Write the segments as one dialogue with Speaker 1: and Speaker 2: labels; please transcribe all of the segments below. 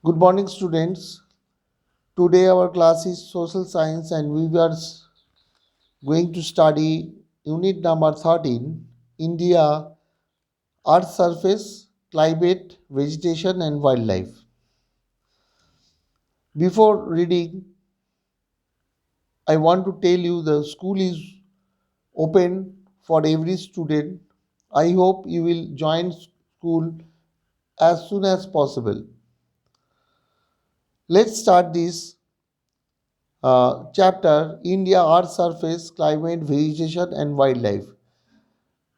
Speaker 1: Good morning, students. Today our class is social science and we are going to study unit number 13, India, Earth surface, climate, vegetation and wildlife. Before reading, I want to tell you the school is open for every student. I hope you will join school as soon as possible. Let's start this chapter, India, Earth surface, climate, vegetation and wildlife.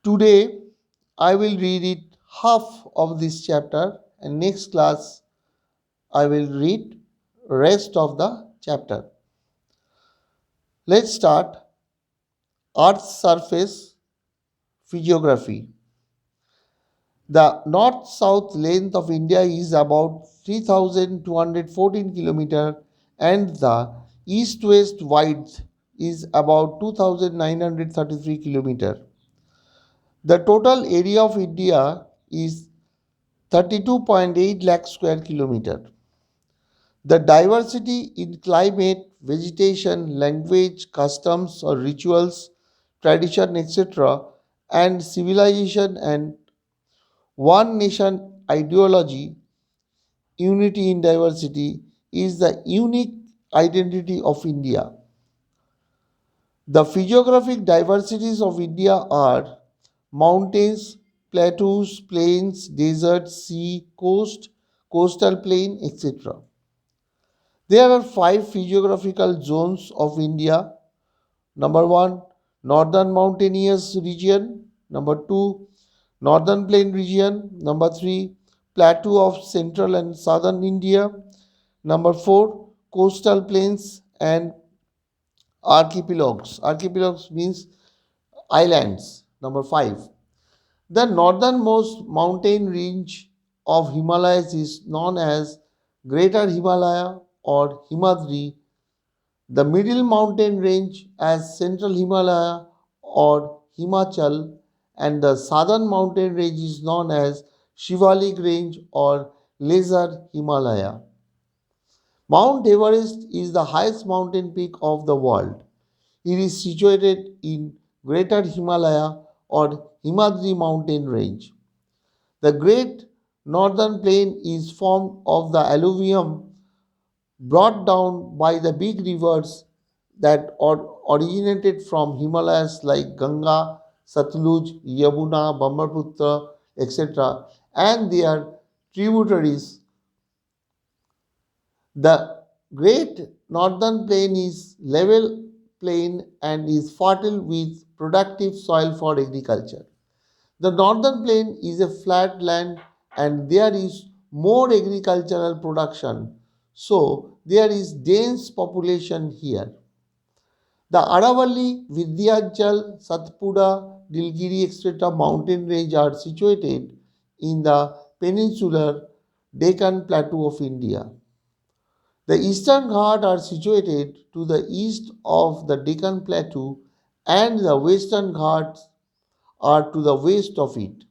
Speaker 1: Today I will read it half of this chapter and next class I will read rest of the chapter. Let's start Earth's surface physiography. The north-south length of India is about 3214 km and the east-west width is about 2933 km. The total area of India is 32.8 lakh square kilometer. The diversity in climate, vegetation, language, customs or rituals, tradition, etc., and civilization and one nation ideology, unity in diversity, is the unique identity of India. The physiographic diversities of India are mountains, plateaus, plains, deserts, sea, coast, coastal plain, etc. There are five physiographical zones of India. Number one, northern mountainous region. Number two, northern plain region. Number three, plateau of central and southern India. Number four, coastal plains and archipelagos. Archipelagos means islands. Number five, the northernmost mountain range of Himalayas is known as Greater Himalaya or Himadri, the middle mountain range as Central Himalaya or Himachal, and the southern mountain range is known as Shivalik Range or Lesser Himalaya. Mount Everest is the highest mountain peak of the world. It is situated in Greater Himalaya or Himadri mountain range. The Great Northern Plain is formed of the alluvium brought down by the big rivers that originated from Himalayas like Ganga, Satluj, Yamuna, Brahmaputra, etc., and their tributaries. The Great Northern Plain is level plain and is fertile with productive soil for agriculture. The northern plain is a flat land and there is more agricultural production, so there is dense population here. The Aravalli, Vindhyachal, Satpura, Nilgiri, etc. mountain range are situated in the peninsular Deccan Plateau of India. The Eastern Ghats are situated to the east of the Deccan Plateau and the Western Ghats are to the west of it.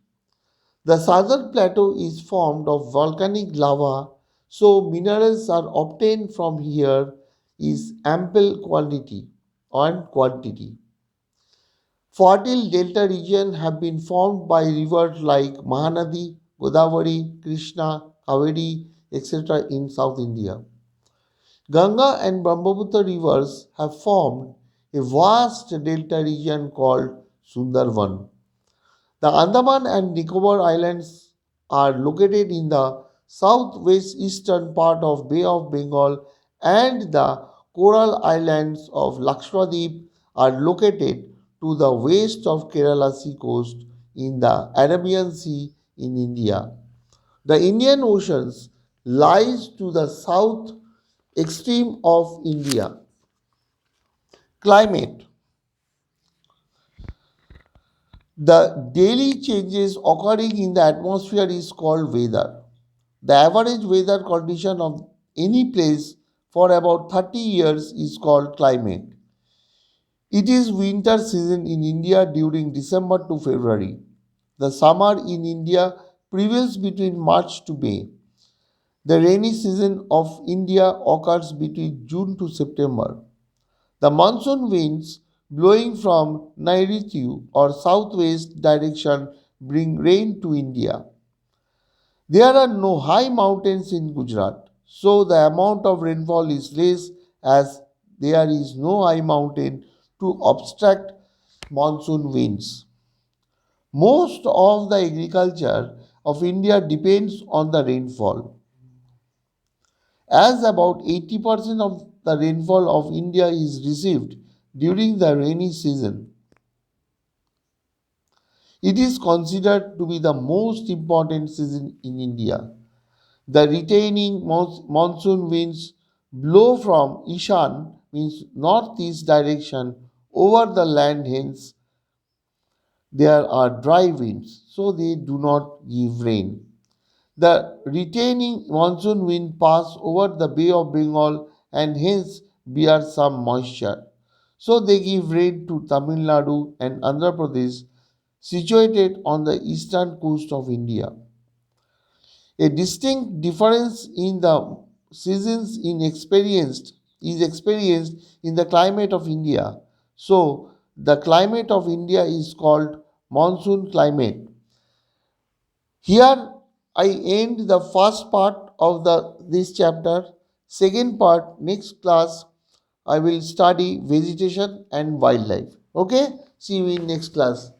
Speaker 1: The southern plateau is formed of volcanic lava, so minerals are obtained from here is ample quantity and quantity. Fertile delta regions have been formed by rivers like Mahanadi, Godavari, Krishna, Kaveri, etc. in South India. Ganga and Brahmaputra rivers have formed a vast delta region called Sundarban. The Andaman and Nicobar Islands are located in the southwest eastern part of Bay of Bengal and the coral islands of Lakshadweep are located to the west of Kerala sea coast in the Arabian Sea in India. The Indian Oceans lies to the south extreme of India. Climate. The daily changes occurring in the atmosphere is called weather. The average weather condition of any place for about 30 years is called climate. It is winter season in India during December to February. The summer in India prevails between March to May. The rainy season of India occurs between June to September. The monsoon winds blowing from Naiऋत्यु or southwest direction bring rain to India. There are no high mountains in Gujarat, so the amount of rainfall is less as there is no high mountain to obstruct monsoon winds. Most of the agriculture of India depends on the rainfall. As about 80% of the rainfall of India is received during the rainy season, it is considered to be the most important season in India. The retaining monsoon winds blow from Ishan means northeast direction over the land, hence there are dry winds, so they do not give rain. The retaining monsoon wind pass over the Bay of Bengal and hence bear some moisture. So they give rain to Tamil Nadu and Andhra Pradesh situated on the eastern coast of India. A distinct difference in the seasons is experienced in the climate of India. So the climate of India is called monsoon climate. Here I end the first part of this chapter. Second part, next class, I will study vegetation and wildlife. Okay? See you in next class.